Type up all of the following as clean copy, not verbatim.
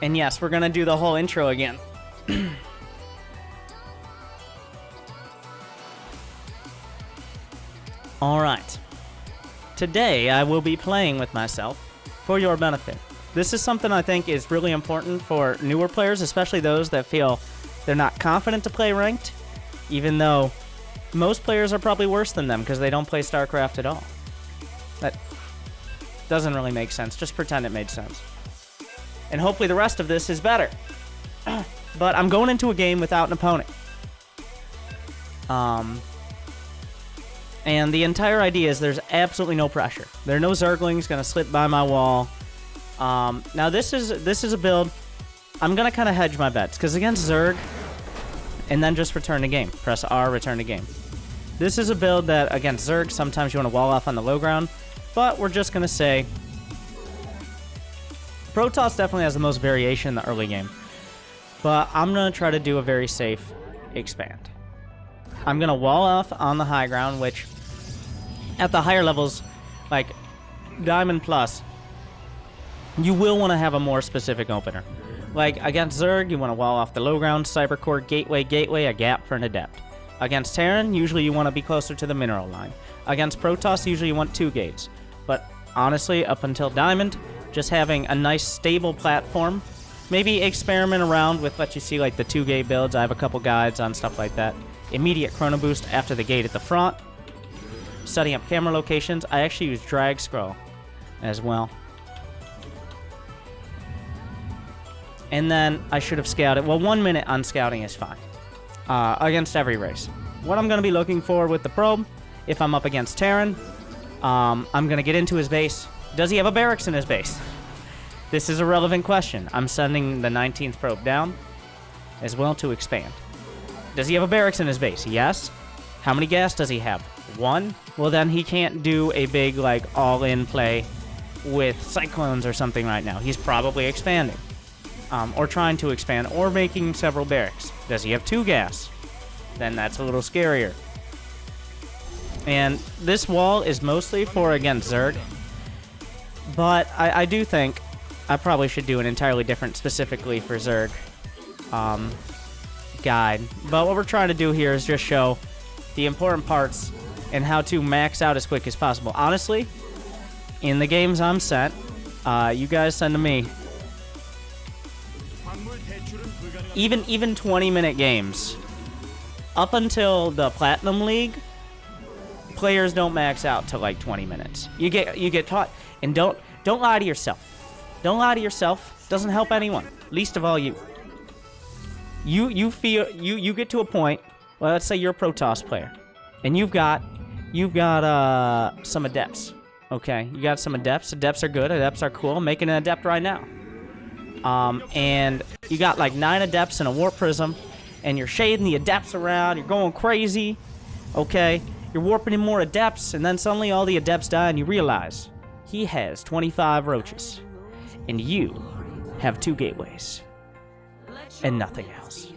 And yes, we're gonna do the whole intro again. Alright. Today I will be playing with myself for your benefit. This is something I think is really important for newer players, especially those that feel they're not confident to play ranked, even though most players are probably worse than them because they don't play Starcraft at all. That doesn't really make sense. Just pretend it made sense. And hopefully the rest of this is better. But I'm going into a game without an opponent. And the entire idea is there's absolutely no pressure. There are no Zerglings going to slip by my wall. Now this is a build. I'm going to kind of hedge my bets, because against Zerg, and then just return to game. Press R, return to game. This is a build that, against Zerg, sometimes you want to wall off on the low ground, but we're just going to say Protoss definitely has the most variation in the early game, but I'm going to try to do a very safe expand. I'm going to wall off on the high ground, which at the higher levels, like Diamond Plus, you will want to have a more specific opener. Like against Zerg, you want to wall off the low ground, Cybercore, gateway, a gap for an Adept. Against Terran, usually you want to be closer to the mineral line. Against Protoss, usually you want 2 gates. But honestly, up until Diamond, just having a nice stable platform, maybe experiment around with what you see like the 2-gate builds. I have a couple guides on stuff like that. Immediate chrono boost after the gate at the front. Setting up camera locations. I actually use drag scroll as well. And then I should have scouted. Well, 1 minute on scouting is fine. Against every race. What I'm going to be looking for with the probe, if I'm up against Terran, I'm going to get into his base. Does he have a barracks in his base? This is a relevant question. I'm sending the 19th probe down as well to expand. Does he have a barracks in his base? Yes. How many gas does he have? 1. Well, then he can't do a big, like, all-in play with Cyclones or something right now. He's probably expanding. Or trying to expand, or making several barracks. Does he have 2 gas? Then that's a little scarier. And this wall is mostly for against Zerg. But I do think I probably should do an entirely different, specifically for Zerg, guide. But what we're trying to do here is just show the important parts and how to max out as quick as possible. Honestly, in the games I'm sent, you guys send to me, even 20-minute games, up until the Platinum League, players don't max out to like 20 minutes. You get taught, and don't lie to yourself. Don't lie to yourself. Doesn't help anyone. Least of all you. You get to a point. Well, let's say you're a Protoss player, and you've got some Adepts. Okay, you got some Adepts. Adepts are good. Adepts are cool. I'm making an Adept right now. And you got like 9 Adepts and a Warp Prism, and you're shading the Adepts around, you're going crazy, okay? You're warping in more Adepts, and then suddenly all the Adepts die, and you realize he has 25 roaches, and you have 2 gateways, and nothing else.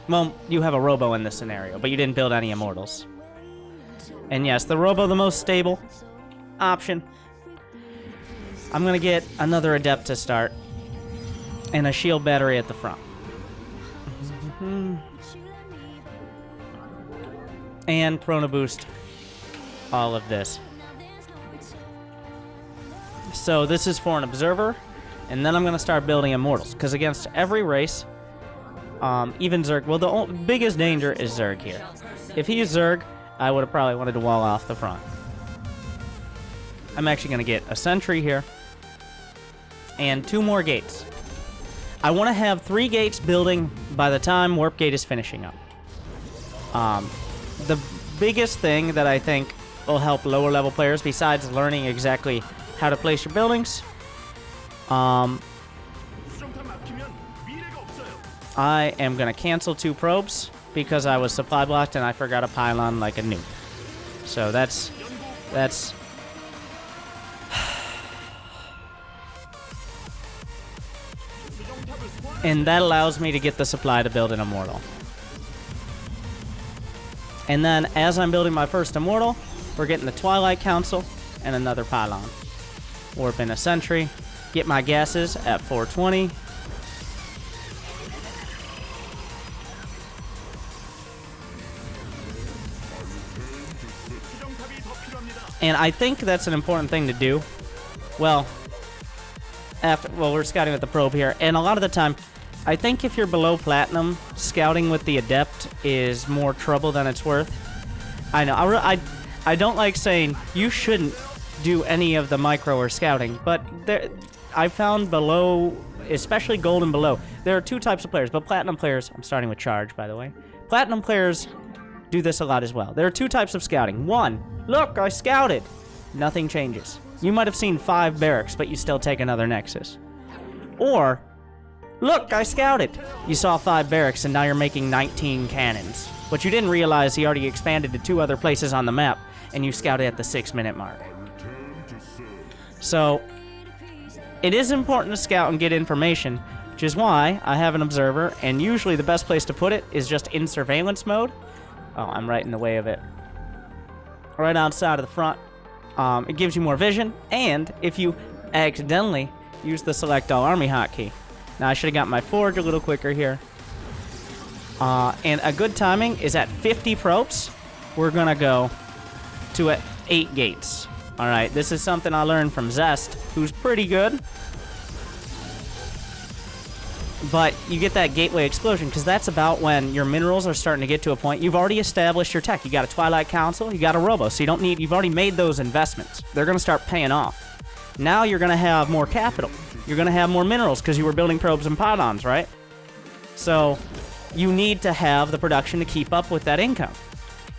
Well, you have a Robo in this scenario, but you didn't build any Immortals. And yes, the Robo, the most stable option. I'm going to get another Adept to start, and a shield battery at the front. And chrono boost all of this. So this is for an Observer, and then I'm going to start building Immortals, because against every race, even Zerg, well, the biggest danger is Zerg here. If he is Zerg, I would have probably wanted to wall off the front. I'm actually going to get a sentry here, and 2 more gates. I want to have 3 gates building by the time Warp Gate is finishing up. The biggest thing that I think will help lower level players, besides learning exactly how to place your buildings, I am going to cancel 2 probes because I was supply blocked and I forgot a pylon like a noob. So that's and that allows me to get the supply to build an Immortal. And then, as I'm building my first Immortal, we're getting the Twilight Council and another pylon. Warp in a sentry. Get my gases at 420. And I think that's an important thing to do. Well, we're scouting with the probe here, and a lot of the time, I think if you're below platinum, scouting with the adept is more trouble than it's worth. I know, I don't like saying you shouldn't do any of the micro or scouting, but I found below, especially gold and below, there are two types of players, but platinum players, I'm starting with charge, by the way. Platinum players do this a lot as well. There are two types of scouting. One, look, I scouted. Nothing changes. You might have seen 5 barracks, but you still take another nexus. Or, look, I scouted. You saw 5 barracks, and now you're making 19 cannons. What you didn't realize, he already expanded to 2 other places on the map, and you scouted at the 6-minute mark. So, it is important to scout and get information, which is why I have an observer, and usually the best place to put it is just in surveillance mode. Oh, I'm right in the way of it. Right outside of the front. It gives you more vision, and if you accidentally use the select all army hotkey. Now, I should have got my forge a little quicker here. And a good timing is at 50 probes, we're going to go to 8 gates. All right, this is something I learned from Zest, who's pretty good. But you get that gateway explosion, because that's about when your minerals are starting to get to a point. You've already established your tech. You got a Twilight Council, you got a Robo, so you don't need, you've already made those investments. They're going to start paying off. Now you're going to have more capital. You're going to have more minerals, because you were building probes and pylons, right? So you need to have the production to keep up with that income.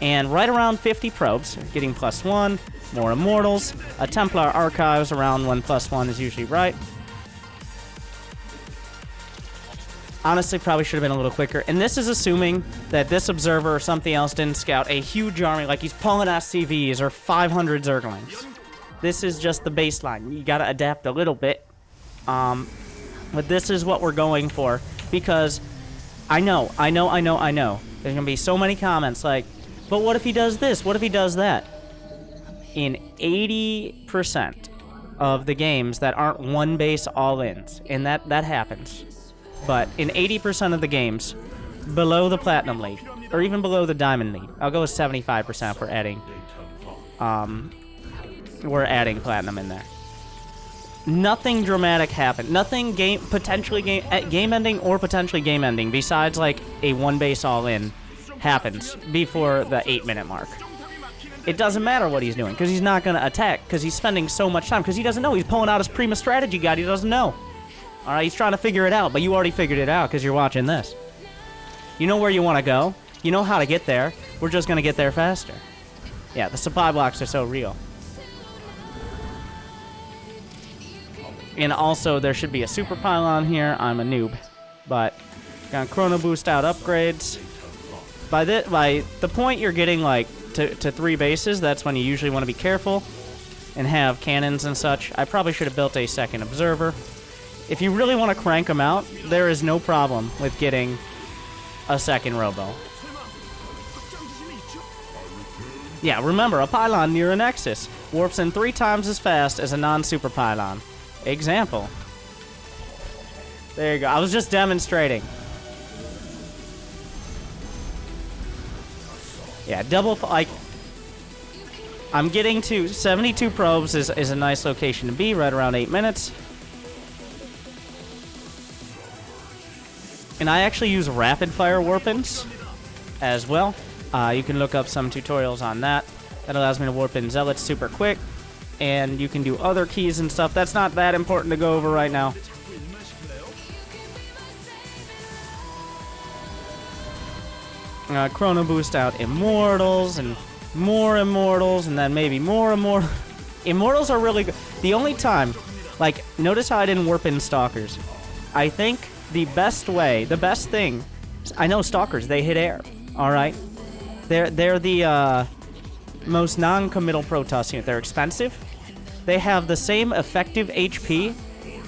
And right around 50 probes, getting +1, more immortals, a Templar Archives around 1 +1 is usually right. Honestly, probably should have been a little quicker. And this is assuming that this observer or something else didn't scout a huge army, like he's pulling SCVs or 500 Zerglings. This is just the baseline. You gotta adapt a little bit. But this is what we're going for. Because I know. There's gonna be so many comments like, but what if he does this? What if he does that? In 80% of the games that aren't one base all-ins, and that happens. But in 80% of the games, below the Platinum League, or even below the Diamond League, I'll go with 75% for adding, we're adding Platinum in there. Nothing dramatic happened. Nothing potentially game-ending or potentially game-ending, besides like a one-base all-in, happens before the 8-minute mark. It doesn't matter what he's doing, because he's not going to attack, because he's spending so much time, because he doesn't know. He's pulling out his Prima strategy guide. He doesn't know. All right, he's trying to figure it out, but you already figured it out because you're watching this. You know where you want to go. You know how to get there. We're just going to get there faster. Yeah, the supply blocks are so real. And also, there should be a super pylon here. I'm a noob. But, gonna chrono boost out upgrades. By the point you're getting, like, to 3 bases, that's when you usually want to be careful and have cannons and such. I probably should have built a second observer. If you really want to crank them out, there is no problem with getting a second Robo. Yeah, remember, a pylon near a nexus warps in 3 times as fast as a non-super pylon. Example. There you go. I was just demonstrating. Yeah, like, I'm getting to 72 probes is a nice location to be, right around 8 minutes. And I actually use rapid-fire warp-ins as well. You can look up some tutorials on that. That allows me to warp in zealots super quick. And you can do other keys and stuff. That's not that important to go over right now. Chrono boost out immortals and more immortals and then maybe more immortals. Immortals are really good. The only time, like, notice how I didn't warp in stalkers. I think the best way, the best thing, I know stalkers, they hit air, alright? They're the most non-committal Protoss unit. They're expensive. They have the same effective HP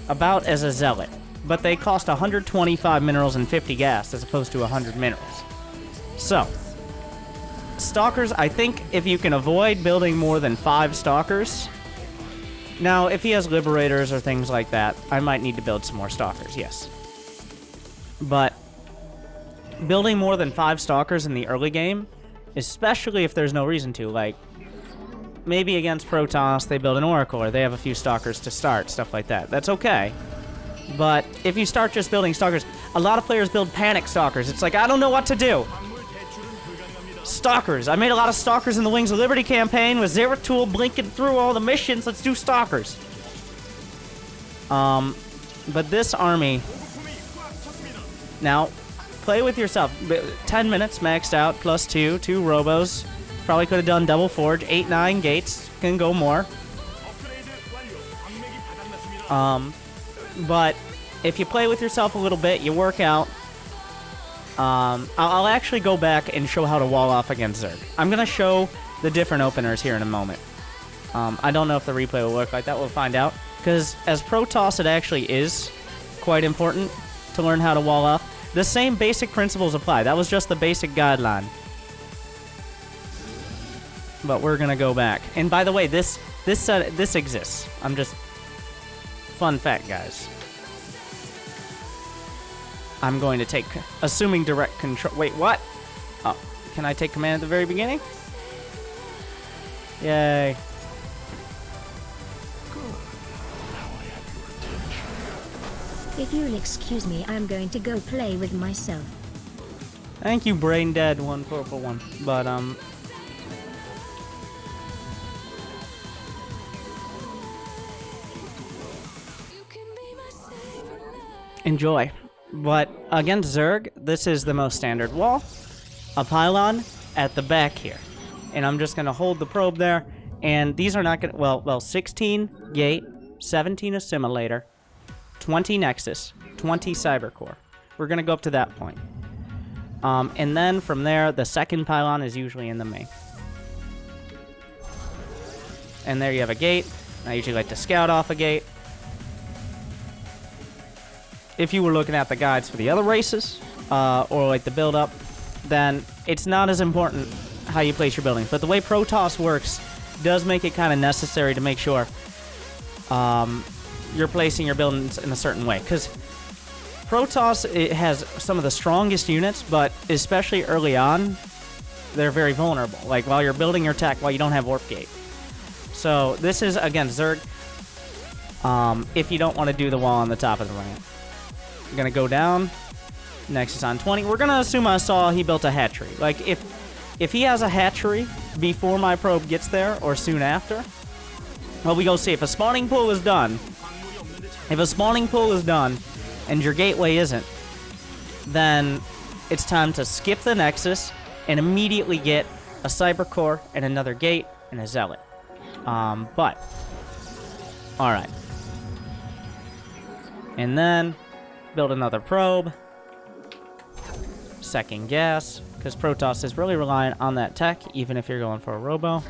about as a zealot, but they cost 125 minerals and 50 gas as opposed to 100 minerals. So, stalkers, I think if you can avoid building more than 5 stalkers, Now, if he has Liberators or things like that, I might need to build some more Stalkers, yes. But building more than 5 Stalkers in the early game, especially if there's no reason to, like, maybe against Protoss they build an Oracle, or they have a few Stalkers to start, stuff like that. That's okay. But if you start just building Stalkers, a lot of players build Panic Stalkers. It's like, I don't know what to do. Stalkers. I made a lot of Stalkers in the Wings of Liberty campaign with Zeratul blinking through all the missions. Let's do Stalkers. But this army... Now, play with yourself. 10 minutes maxed out, plus 2 robos. Probably could have done double forge. 8, 9 gates. Can go more. But if you play with yourself a little bit, you work out. I'll actually go back and show how to wall off against Zerg. I'm going to show the different openers here in a moment. I don't know if the replay will work like that. We'll find out. Because as Protoss, it actually is quite important to learn how to wall off. The same basic principles apply. That was just the basic guideline. But we're going to go back. And by the way, this exists. I'm just... Fun fact, guys. I'm going to take... Assuming direct control... Wait, what? Oh, can I take command at the very beginning? Yay. If you'll excuse me, I'm going to go play with myself. Thank you, Brain Dead 1441. But, enjoy. But against Zerg, this is the most standard wall. A pylon at the back here. And I'm just going to hold the probe there. And these are not going to... Well, 16 gate, 17 assimilator, 20 nexus, 20 cybercore. We're going to go up to that point. And then from there, the second pylon is usually in the main. And there you have a gate. I usually like to scout off a gate. If you were looking at the guides for the other races, or like the build-up, then it's not as important how you place your buildings. But the way Protoss works does make it kind of necessary to make sure you're placing your buildings in a certain way. Because Protoss, it has some of the strongest units, but especially early on, they're very vulnerable. Like while you're building your tech, while you don't have Warp Gate. So this is against Zerg, if you don't want to do the wall on the top of the ramp. I'm going to go down. Nexus on 20. We're going to assume I saw he built a hatchery. Like, if he has a hatchery before my probe gets there, or soon after, well, we go see. If a spawning pool is done, and your gateway isn't, then it's time to skip the Nexus and immediately get a Cyber Core and another gate and a Zealot. Alright. And then build another probe. Second gas, because Protoss is really reliant on that tech, even if you're going for a robo.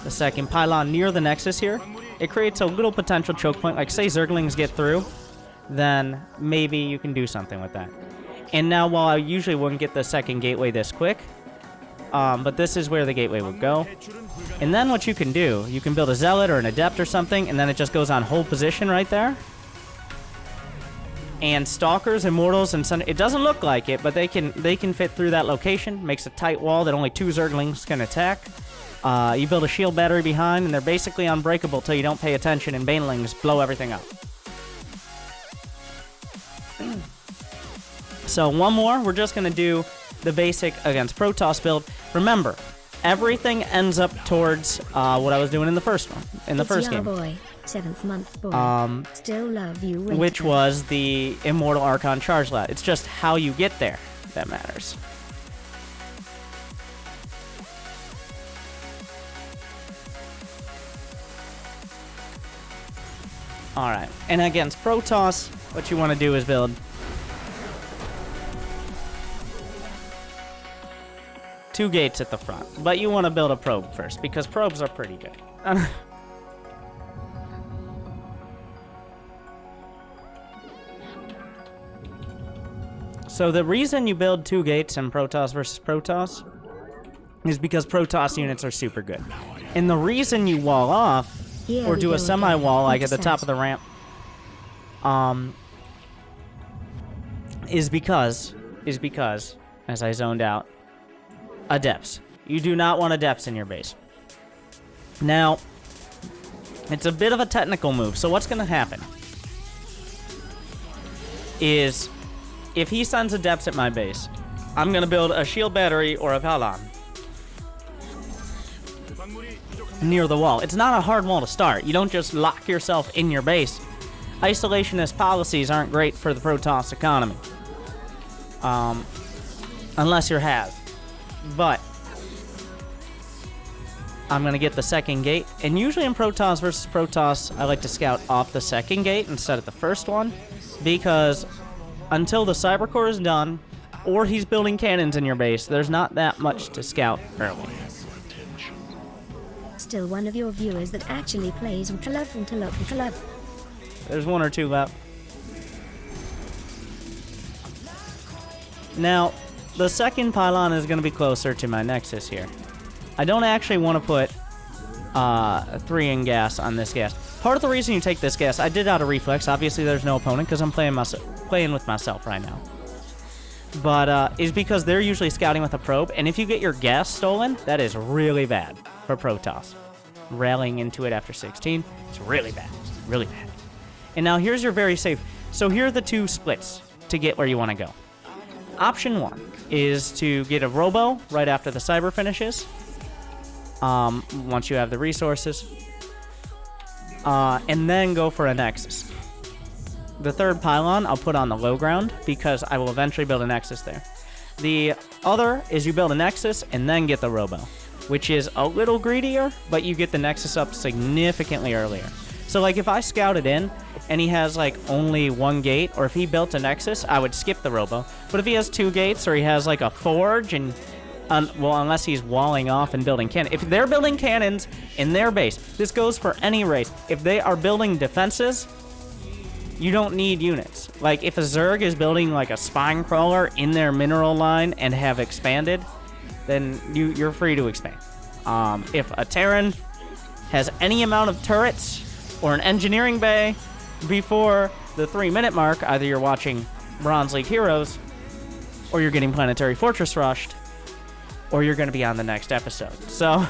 The second pylon near the Nexus here, it creates a little potential choke point. Like, say Zerglings get through, then maybe you can do something with that. And now, while I usually wouldn't get the second gateway this quick, but this is where the gateway would go. And then what you can do, you can build a Zealot or an Adept or something, and then it just goes on hold position right there. And Stalkers, Immortals, and it doesn't look like it, but they can fit through that location. Makes a tight wall that only 2 Zerglings can attack. You build a shield battery behind, and they're basically unbreakable till you don't pay attention, and Banelings blow everything up. So one more. We're just going to do the basic against Protoss build. Remember, everything ends up towards what I was doing in the first one, in the first game. Boy. 7th month boy. Still love you, which was the Immortal Archon Charge Lat. It's just how you get there that matters. Alright, and against Protoss, what you want to do is build two gates at the front. But you want to build a probe first, because probes are pretty good. So the reason you build 2 gates in Protoss versus Protoss is because Protoss units are super good. And the reason you wall off Here or we do go a semi-wall again. like at the top of the ramp, is because, as I zoned out, adepts. You do not want adepts in your base. Now, it's a bit of a technical move, so what's going to happen is, if he sends adepts at my base, I'm going to build a shield battery or a pylon near the wall. It's not a hard wall to start. You don't just lock yourself in your base. Isolationist policies aren't great for the Protoss economy. Unless you're Haz. But I'm going to get the second gate. And usually in Protoss versus Protoss, I like to scout off the second gate instead of the first one. Because until the Cyber Core is done, or he's building cannons in your base, there's not that much to scout early. Still one of your viewers that actually plays WinterStarcraft. There's one or two left. Now, the second pylon is going to be closer to my Nexus here. I don't actually want to put 3 in gas on this gas. Part of the reason you take this gas, I did out of reflex. Obviously, there's no opponent because I'm playing with myself right now. But is because they're usually scouting with a probe, and if you get your gas stolen, that is really bad for Protoss. Rallying into it after 16, it's really bad. Really bad. And now here's your very safe. So here are the two splits to get where you want to go. Option 1 is to get a robo right after the cyber finishes. Once you have the resources. And then go for a Nexus. The third pylon I'll put on the low ground because I will eventually build a Nexus there. The other is you build a Nexus and then get the robo, which is a little greedier, but you get the Nexus up significantly earlier. So like if I scouted in and he has like only 1 gate, or if he built a Nexus, I would skip the robo. But if he has 2 gates or he has like a forge and well, unless he's walling off and building cannons. If they're building cannons in their base, this goes for any race. If they are building defenses, you don't need units. Like if a Zerg is building like a spine crawler in their mineral line and have expanded, then you're free to expand. If a Terran has any amount of turrets or an engineering bay before the 3-minute mark, either you're watching Bronze League Heroes, or you're getting Planetary Fortress rushed, or you're going to be on the next episode. So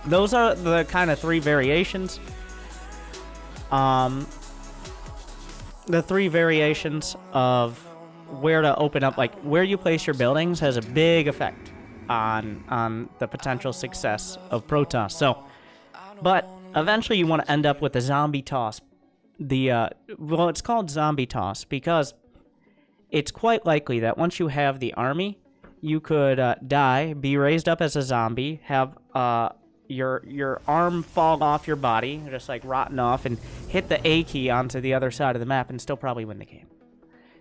those are the kind of 3 variations. The 3 variations of where to open up, like where you place your buildings has a big effect on the potential success of Protoss. So, but eventually you want to end up with a zombie toss. Well, it's called zombie toss because it's quite likely that once you have the army, you could die, be raised up as a zombie, have your arm fall off your body, just like rotten off, and hit the A key onto the other side of the map and still probably win the game.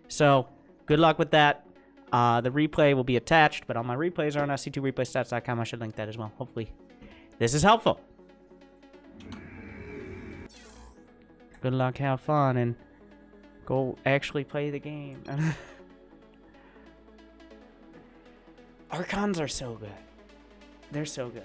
So, good luck with that. The replay will be attached, but all my replays are on sc2replaystats.com. I should link that as well. Hopefully, this is helpful. Good luck, have fun, and go actually play the game. Archons are so good. They're so good.